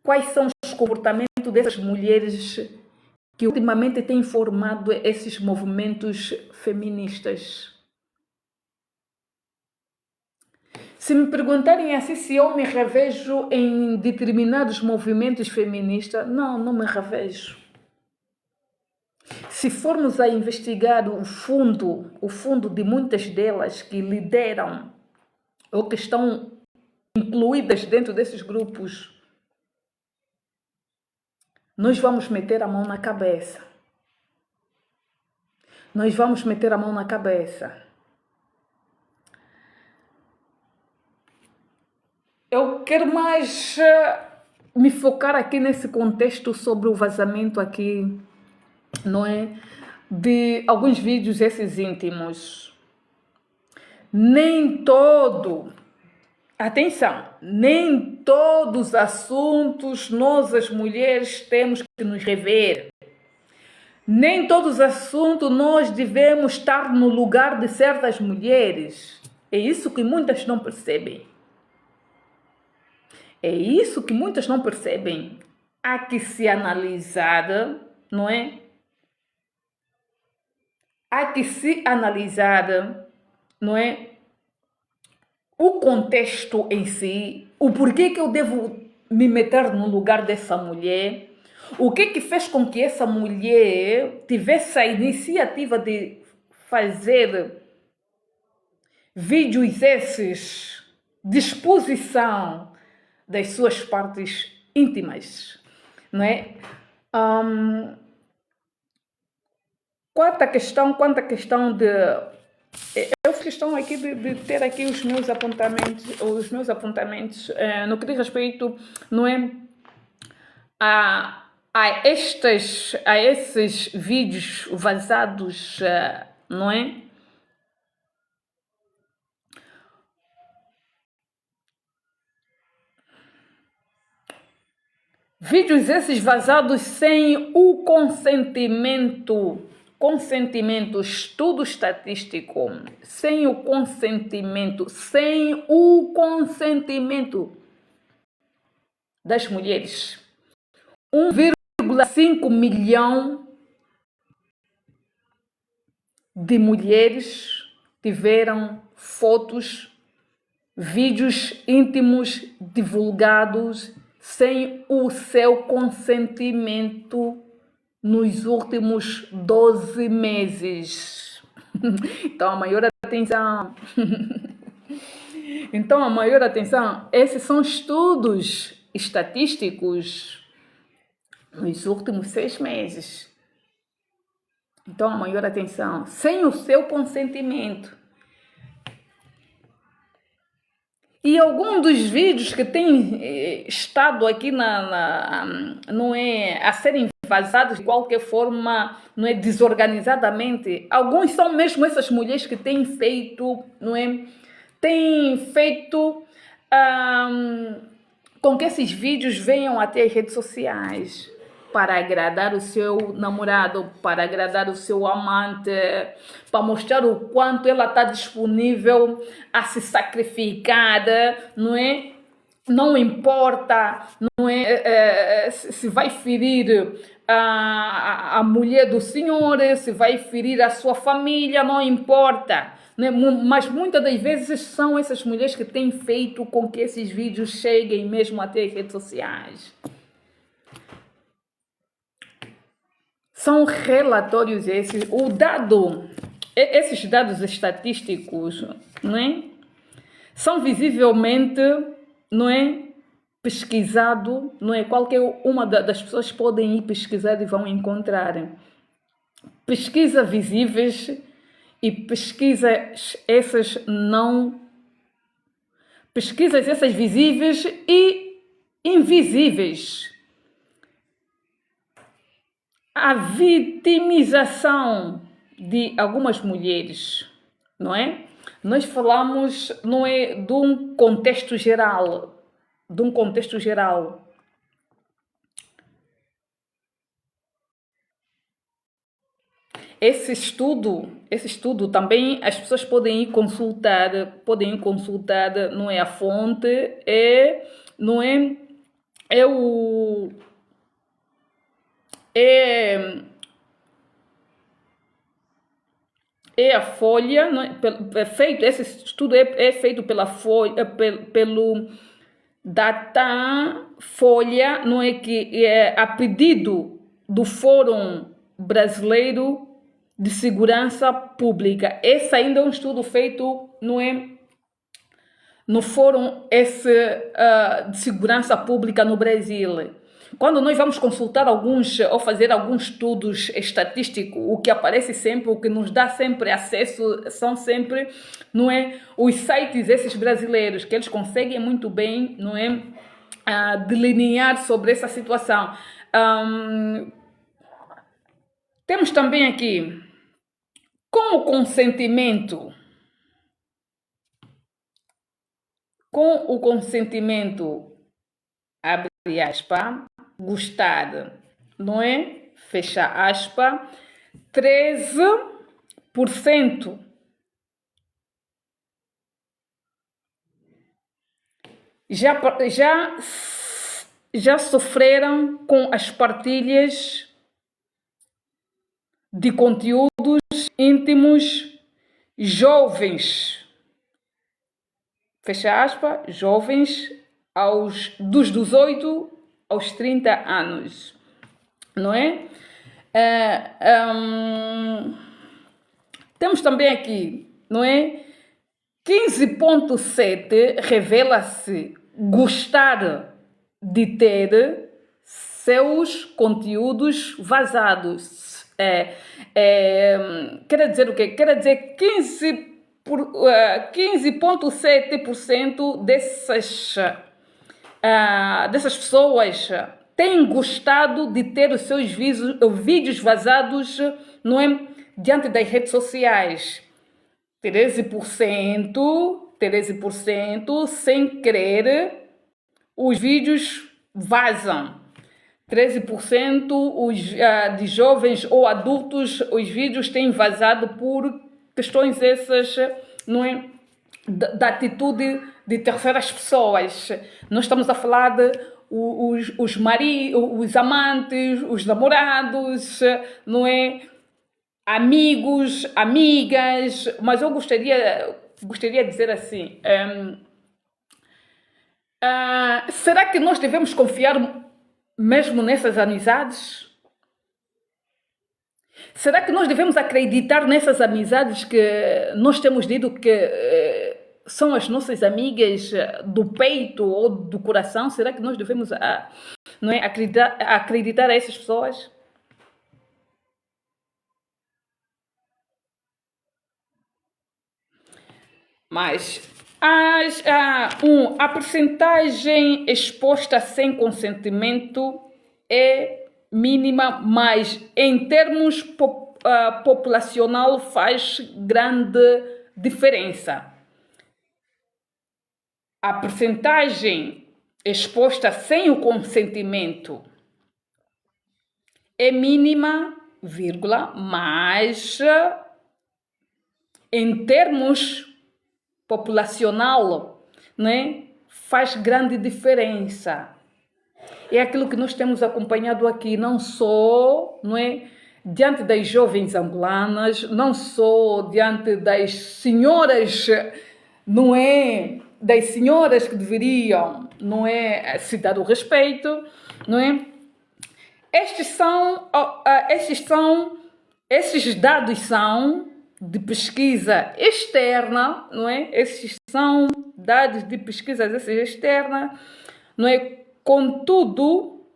quais são os comportamentos dessas mulheres que ultimamente têm formado esses movimentos feministas. Se me perguntarem assim se eu me revejo em determinados movimentos feministas, não me revejo. Se formos a investigar o fundo de muitas delas que lideram ou que estão incluídas dentro desses grupos, nós vamos meter a mão na cabeça. Nós vamos meter a mão na cabeça. Eu quero mais me focar aqui nesse contexto sobre o vazamento aqui, não é? De alguns vídeos esses íntimos. Nem todos os assuntos nós as mulheres temos que nos rever. Nem todos os assuntos nós devemos estar no lugar de certas mulheres. É isso que muitas não percebem. É isso que muitas não percebem. Há que se analisar, não é? Há que se analisar, não é? O contexto em si, o porquê que eu devo me meter no lugar dessa mulher, o que fez com que essa mulher tivesse a iniciativa de fazer vídeos esses de exposição das suas partes íntimas, não é? Quanto à questão de... Eu fiz questão aqui de ter aqui os meus apontamentos no que diz respeito, não é, a esses vídeos vazados, não é? Vídeos esses vazados sem o consentimento, estudo estatístico, sem o consentimento das mulheres. 1,5 milhão de mulheres tiveram fotos, vídeos íntimos divulgados sem o seu consentimento nos últimos 12 meses. Então, a maior atenção. Então, a maior atenção, esses são estudos estatísticos nos últimos 6 meses. Então, a maior atenção, sem o seu consentimento. E algum dos vídeos que tem estado aqui não é, a serem vazados de qualquer forma, não é, desorganizadamente, alguns são mesmo essas mulheres que têm feito, não é, têm feito com que esses vídeos venham até as redes sociais para agradar o seu namorado, para agradar o seu amante, para mostrar o quanto ela está disponível a se sacrificar, não é? Não importa, não é, se vai ferir a mulher do senhor, se vai ferir a sua família, não importa. Né? Mas muitas das vezes são essas mulheres que têm feito com que esses vídeos cheguem mesmo até as redes sociais. São relatórios esses, esses dados estatísticos, não é? São visivelmente, não é, pesquisado, não é? Qualquer uma das pessoas podem ir pesquisar e vão encontrar. Pesquisa visíveis e pesquisas essas não... Pesquisas essas visíveis e invisíveis. A vitimização de algumas mulheres, não é? Nós falamos, não é, de um contexto geral, Esse estudo também as pessoas podem ir consultar, não é, a fonte, não é, é a Folha, não é? Esse estudo é feito pela Folha, pelo Datafolha, não é, que é a pedido do Fórum Brasileiro de Segurança Pública. Esse ainda é um estudo feito, não é, no Fórum de Segurança Pública no Brasil. Quando nós vamos consultar ou fazer alguns estudos estatísticos, o que aparece sempre, o que nos dá sempre acesso, são sempre, não é, os sites esses brasileiros, que eles conseguem muito bem, não é, delinear sobre essa situação. Temos também aqui, com o consentimento, abre aspas, gostar, não é? Fecha aspas, 13% já sofreram com as partilhas de conteúdos íntimos jovens. Fecha aspas, jovens dos 18 aos 30 anos, não é? Temos também aqui, não é? 15,7 revela-se gostar de ter seus conteúdos vazados. Quer dizer o quê? Quer dizer 15,7% dessas pessoas têm gostado de ter os seus vídeos vazados, não é, diante das redes sociais. 13% sem querer os vídeos vazam. 13% de jovens ou adultos, os vídeos têm vazado por questões essas, não é, da atitude de terceiras pessoas. Nós estamos a falar de os amantes, os namorados, não é, amigos, amigas, mas eu gostaria de dizer assim, Será que nós devemos confiar mesmo nessas amizades? Será que nós devemos acreditar nessas amizades que nós temos dito que são as nossas amigas do peito ou do coração? Será que nós devemos não é, acreditar a essas pessoas? Mas a percentagem exposta sem consentimento é mínima, mas em termos populacional faz grande diferença. A percentagem exposta sem o consentimento é mínima, vírgula, mas em termos populacional, né, faz grande diferença. É aquilo que nós temos acompanhado aqui, não só, não é, diante das jovens angolanas, não só diante das senhoras, não é, das senhoras que deveriam, não é, se dar o respeito, não é? Esses dados são de pesquisa externa, não é? Esses são dados de pesquisa externa, não é? Contudo,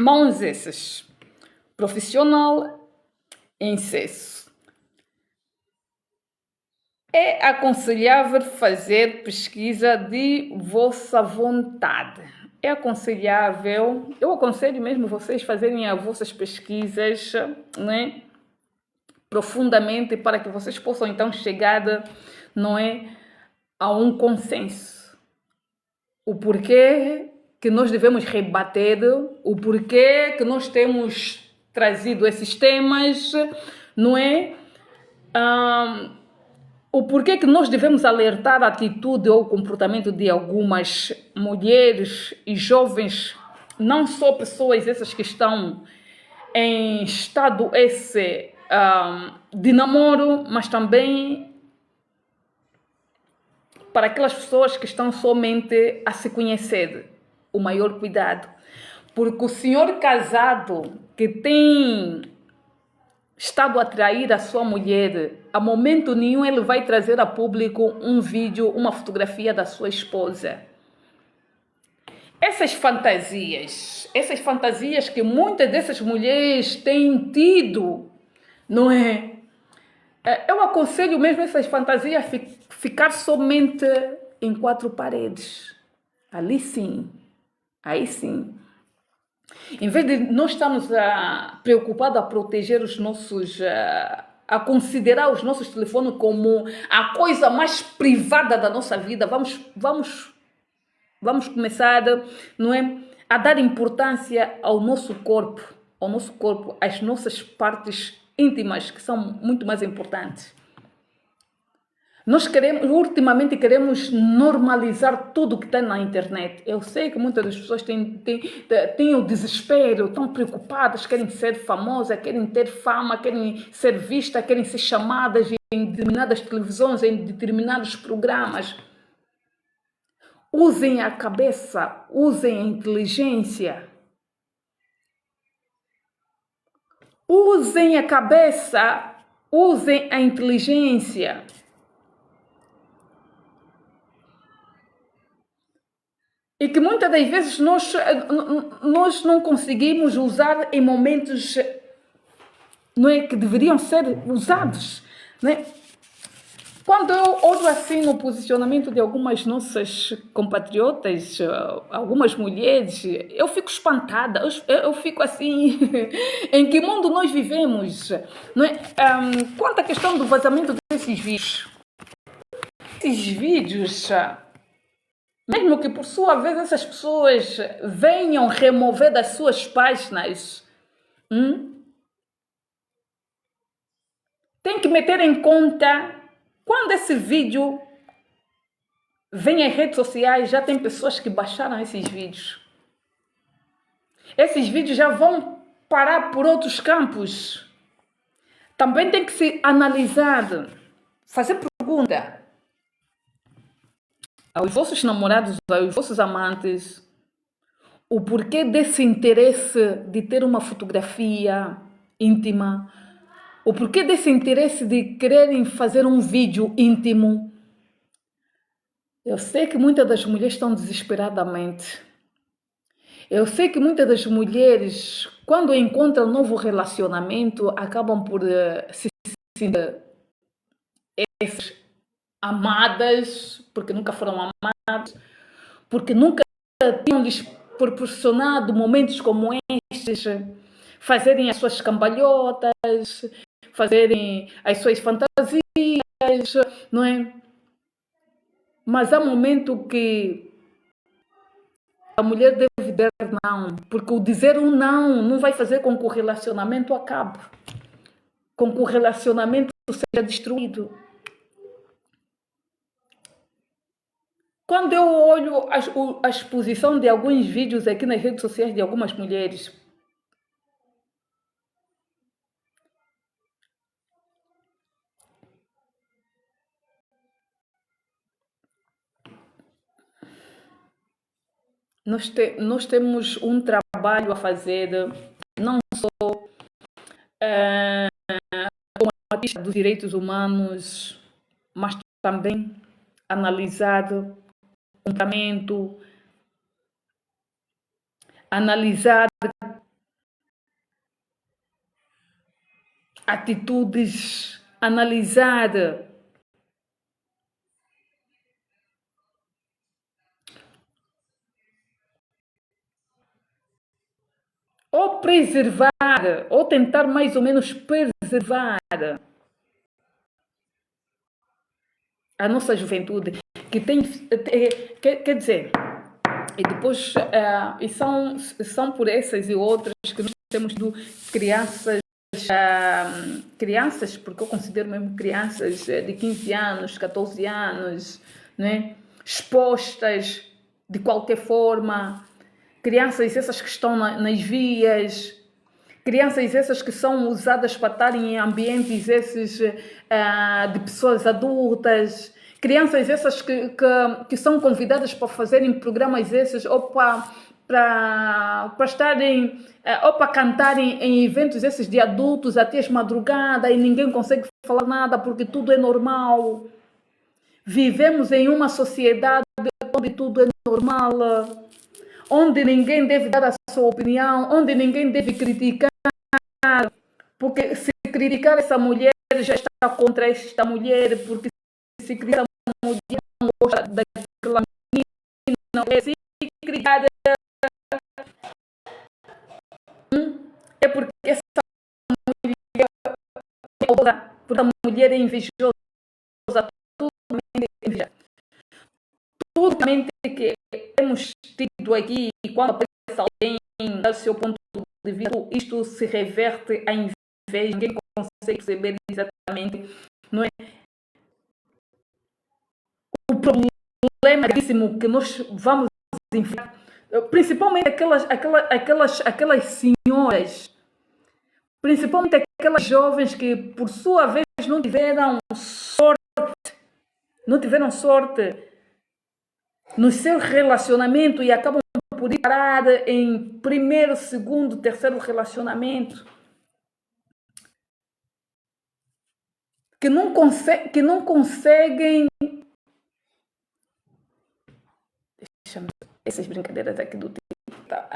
mãos essas, profissional em excesso. É aconselhável fazer pesquisa de vossa vontade. É aconselhável, eu aconselho mesmo vocês fazerem as vossas pesquisas, né, profundamente, para que vocês possam então chegar, não é, a um consenso. O porquê que nós devemos rebater, o porquê que nós temos trazido esses temas, não é? O porquê que nós devemos alertar a atitude ou o comportamento de algumas mulheres e jovens, não só pessoas essas que estão em estado de namoro, mas também para aquelas pessoas que estão somente a se conhecer. O maior cuidado. Porque o senhor casado que tem estado a trair a sua mulher, a momento nenhum ele vai trazer a público um vídeo, uma fotografia da sua esposa. Essas fantasias que muitas dessas mulheres têm tido, não é? Eu aconselho mesmo essas fantasias a ficar somente em 4 paredes. Ali sim, aí sim. Em vez de nós estarmos preocupados a proteger os nossos, a considerar os nossos telefones como a coisa mais privada da nossa vida, vamos começar, não é, a dar importância ao nosso corpo, às nossas partes íntimas, que são muito mais importantes. Nós ultimamente queremos normalizar tudo que está na internet. Eu sei que muitas das pessoas têm o desespero, estão preocupadas, querem ser famosas, querem ter fama, querem ser vistas, querem ser chamadas em determinadas televisões, em determinados programas. Usem a cabeça, usem a inteligência. Usem a cabeça, usem a inteligência. E que muitas das vezes nós não conseguimos usar em momentos, não é, que deveriam ser usados, não é? Quando eu olho assim no posicionamento de algumas nossas compatriotas, algumas mulheres, eu fico espantada, eu fico assim, em que mundo nós vivemos, não é? Quanto à questão do vazamento desses vídeos, mesmo que por sua vez essas pessoas venham remover das suas páginas, tem que meter em conta, quando esse vídeo vem às redes sociais, já tem pessoas que baixaram esses vídeos. Esses vídeos já vão parar por outros campos. Também tem que se analisar fazer pergunta aos vossos namorados, aos vossos amantes, o porquê desse interesse de ter uma fotografia íntima, o porquê desse interesse de quererem fazer um vídeo íntimo. Eu sei que muitas das mulheres estão desesperadamente. Eu sei que muitas das mulheres, quando encontram um novo relacionamento, acabam por se sentir amadas, porque nunca foram amadas, porque nunca tinham-lhes proporcionado momentos como estes, fazerem as suas cambalhotas, fazerem as suas fantasias, não é? Mas há momento que a mulher deve dizer não, porque o dizer um não vai fazer com que o relacionamento acabe, com que o relacionamento seja destruído. Quando eu olho a exposição de alguns vídeos aqui nas redes sociais de algumas mulheres, nós temos um trabalho a fazer, não só como ativista dos direitos humanos, mas também analisar comportamento, analisar atitudes, analisar ou preservar, ou tentar mais ou menos preservar a nossa juventude, que tem, quer dizer, e depois, e são por essas e outras que nós temos do crianças, crianças, porque eu considero mesmo crianças de 15 anos, 14 anos, né? Expostas de qualquer forma, crianças essas que estão nas vias, crianças essas que são usadas para estarem em ambientes esses de pessoas adultas, crianças essas que são convidadas para fazerem programas esses ou para estarem ou para cantarem em eventos esses de adultos até as madrugadas e ninguém consegue falar nada porque tudo é normal. Vivemos em uma sociedade onde tudo é normal, onde ninguém deve dar a sua opinião, onde ninguém deve criticar, porque se criticar essa mulher já está contra esta mulher, porque se criticar a mulher não gosta daquela menina, se criticar é porque essa mulher é outra, porque a mulher é invejosa, tudo é invejosa. Tudo que temos tido aqui, quando aparece alguém dá o seu ponto de vista, isto se reverte à inveja, ninguém consegue perceber exatamente, não é? O problema gravíssimo que nós vamos enfrentar, principalmente aquelas senhoras, principalmente aquelas jovens que, por sua vez, não tiveram sorte no seu relacionamento e acabam por ir parar em primeiro, segundo, terceiro relacionamento, que não conseguem. Essas brincadeiras aqui do tipo, tá,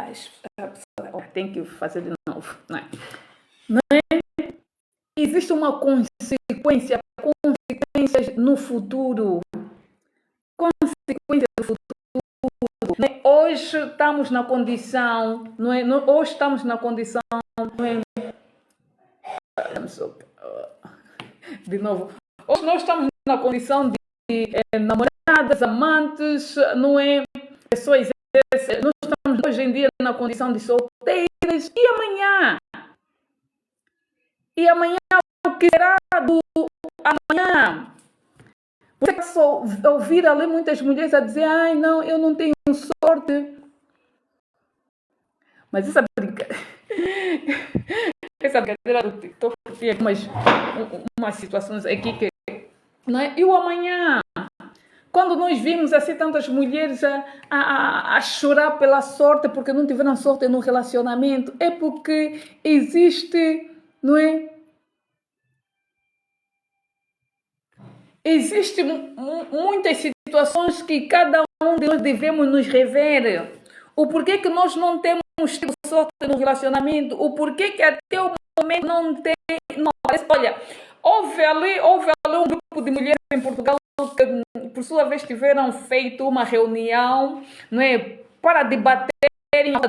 tem que fazer de novo, não é? Existe uma consequências no futuro, consequências do futuro. Né? Hoje estamos na condição, não é? Hoje estamos na condição, não é? De novo, hoje nós estamos na condição de namoradas, amantes, não é? Pessoas, nós estamos hoje em dia na condição de solteiras. E amanhã? E amanhã o que será do amanhã? Você pode ouvir ali muitas mulheres a dizer: ai não, eu não tenho sorte. Mas essa brincadeira do TikTok tem umas situações aqui que não é? E o amanhã, quando nós vimos assim tantas mulheres a chorar pela sorte porque não tiveram sorte no relacionamento, é porque existe, não é? Existem muitas situações que cada um de nós devemos nos rever. O porquê que nós não temos tido sorte no relacionamento, o porquê que até o momento não tem. Não, parece, olha, houve ali um grupo de mulheres em Portugal que, por sua vez, tiveram feito uma reunião, não é, para debater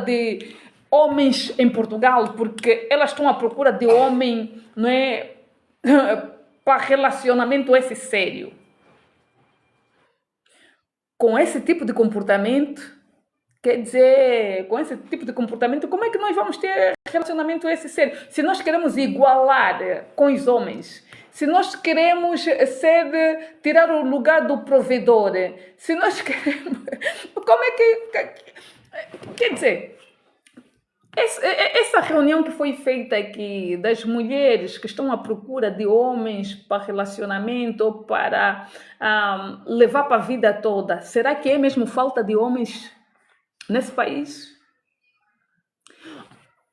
de homens em Portugal, porque elas estão à procura de homem, não é, para relacionamento esse sério. Com esse tipo de comportamento, quer dizer, com esse tipo de comportamento, como é que nós vamos ter relacionamento esse sério? Se nós queremos igualar com os homens, se nós queremos tirar o lugar do provedor, se nós queremos... Como é que... Quer dizer... Essa reunião que foi feita aqui das mulheres que estão à procura de homens para relacionamento ou para levar para a vida toda, será que é mesmo falta de homens nesse país?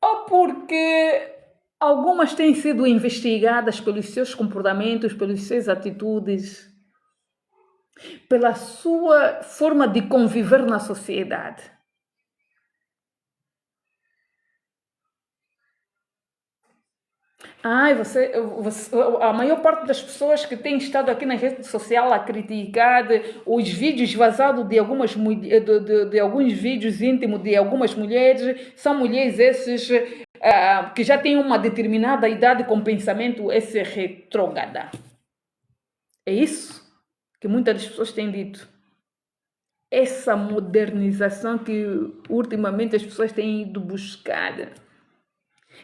Ou porque algumas têm sido investigadas pelos seus comportamentos, pelas suas atitudes, pela sua forma de conviver na sociedade? A maior parte das pessoas que têm estado aqui na rede social a criticar os vídeos vazados de alguns vídeos íntimos de algumas mulheres, são mulheres esses que já têm uma determinada idade com pensamento esse retrógrada. É isso que muitas das pessoas têm dito. Essa modernização que ultimamente as pessoas têm ido buscar.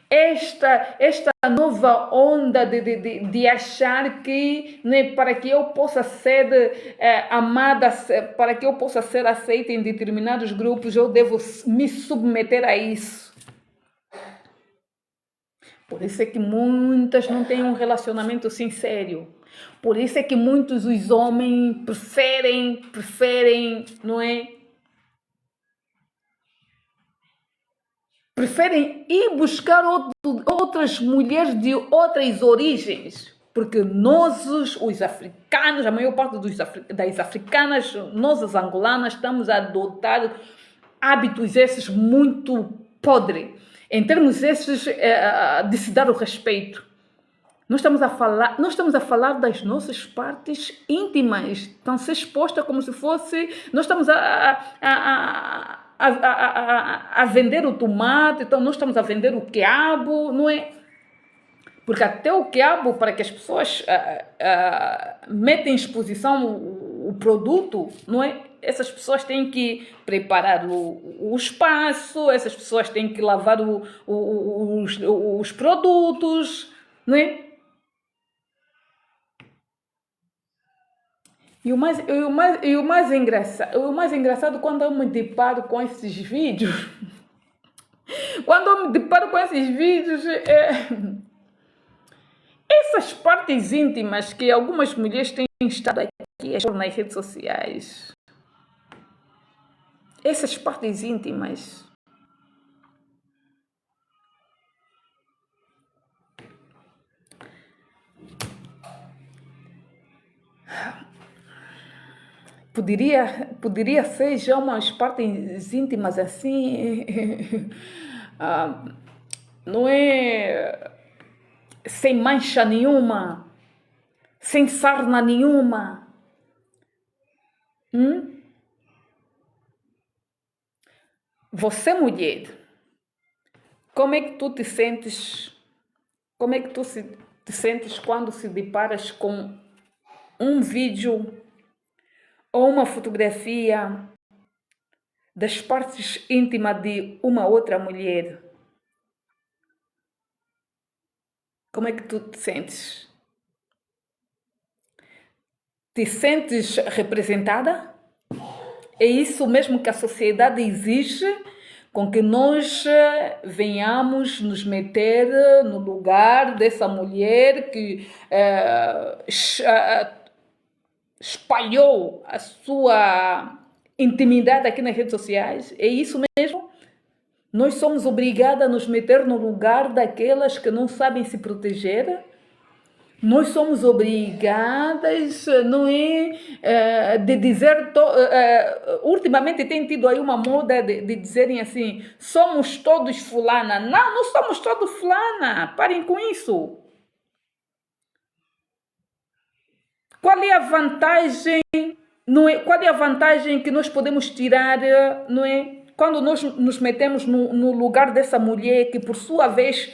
Esta nova onda de achar que, né, para que eu possa ser amada, para que eu possa ser aceita em determinados grupos, eu devo me submeter a isso. Por isso é que muitas não têm um relacionamento sincero. Por isso é que muitos os homens preferem, não é? Preferem ir buscar outras mulheres de outras origens. Porque nós, os africanos, a maior parte das africanas, nós as angolanas, estamos a adotar hábitos esses muito podres. Em termos esses de se dar o respeito. Nós estamos a falar das nossas partes íntimas. Estão a ser expostas como se fosse... Nós estamos a vender o tomate, então nós estamos a vender o quiabo, não é? Porque até o quiabo, para que as pessoas metam em exposição o produto, não é? Essas pessoas têm que preparar o espaço, essas pessoas têm que lavar os produtos, não é? E o mais engraçado quando eu me deparo com esses vídeos, essas partes íntimas que algumas mulheres têm estado aqui nas redes sociais, essas partes íntimas, poderia ser já umas partes íntimas assim, não é, sem mancha nenhuma, sem sarna nenhuma. Você, mulher, como é que tu te sentes? Como é que tu te sentes quando se deparas com um vídeo ou uma fotografia das partes íntimas de uma outra mulher? Como é que tu te sentes? Te sentes representada? É isso mesmo que a sociedade exige, com que nós venhamos nos meter no lugar dessa mulher que espalhou a sua intimidade aqui nas redes sociais. É isso mesmo. Nós somos obrigadas a nos meter no lugar daquelas que não sabem se proteger. Nós somos obrigadas, não é, de dizer, ultimamente tem tido aí uma moda de dizerem assim, somos todos fulana. Não, não somos todos fulana, parem com isso. Qual é a vantagem, não é? Qual é a vantagem que nós podemos tirar, não é? Quando nós nos metemos no lugar dessa mulher que, por sua vez,